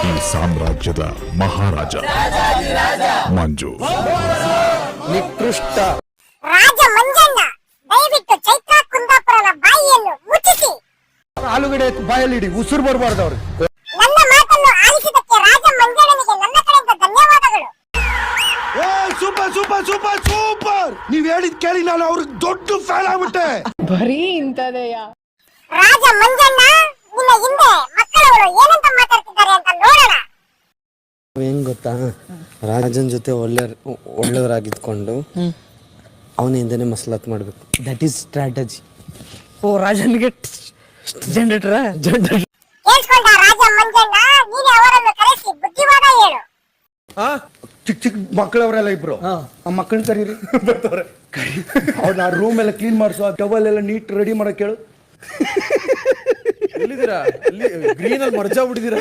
ಈ ಸಾಮ್ರಾಜ್ಯದ ಮಹಾರಾಜ ಮಂಜು. ನಿಕೃಷ್ಟ ರಾಜ ಮಂಜಣ್ಣ, ದಯವಿಟ್ಟು ಚೈತ್ರ ಕುಂದಾಪುರನ ಬಾಯಿಯನ್ನು ಮುಚ್ಚಿಸಿ. ಆಲೂಗಡ್ಡೆ ಬಾಯಲ್ಲಿ ಇಡಿ, ಉಸಿರು ಬರಬಾರ್ದು ಅವ್ರಿಗೆ. ನನ್ನ ಮಾತನ್ನು ಆಲಿಸಿದಕ್ಕೆ ರಾಜ ಮಂಜಣ್ಣನಿಗೆ ನನ್ನ ಕಡೆಯಿಂದ ಧನ್ಯವಾದಗಳು. Super super super super. ನೀವ್ ಹೇಳಿದ್ ಕೇಳಿ ನಾನು ಅವ್ರಿಗೆ ದೊಡ್ಡ ಫ್ಯಾನ್ ಆಗ್ಬಿಟ್ಟೆ. ಬರೀ ಇಂಥದೆಯ ರಾಜ ಮಂಜಣ್ಣ, ನಿನ್ನ ಹಿಂದೆ ಮಕ್ಕಳವರು ಏನಂತ ಮಾತಾಡ್ತಿದ್ದಾರೆ ಅಂತ ನೋಡೋಣ. ಹೆಂಗ್ ಗೊತ್ತಾ, ರಾಜನ್ ಜೊತೆ ಒಳ್ಳೆಯವರಾಗಿದ್ಕೊಂಡು ಅವನ ಹಿಂದೆನೆ ಮಸಲಾತ್ ಮಾಡ್ಬೇಕು. That is strategy. ಓ ರಾಜನ್ಗೆ ಜನರೇಟರ್ ಕೇಳಿಸ್ಕೊಂಡ ರಾಜ ಮಂಜಣ್ಣ, ನೀನೆ ಅವರನ್ನು ಕರೆಸಿ ಬುದ್ಧಿವಾದ ಹೇಳು. ಚಿಕ್ಕ ಚಿಕ್ಕ ಮಕ್ಕಳವರೆಲ್ಲ ಇಬ್ರು, ಆ ಮಕ್ಕಳನ್ನ ಕರೀರಿ, ಬರ್ತಾವ್ರೆ. ಅವ್ರನ್ನ ರೂಮ್ ಎಲ್ಲ ಕ್ಲೀನ್ ಮಾಡಿಸು, ಟವಲ್ ಎಲ್ಲ ನೀಟ್ ರೆಡಿ ಮಾಡಕ್ ಹೇಳು. ಎಲ್ಲಿದ್ದೀರಾ? ಗ್ರೀನ್ ಅಲ್ಲಿ ಮರ್ಜಾ ಬಿಟ್ಟಿದ್ದೀರಾ?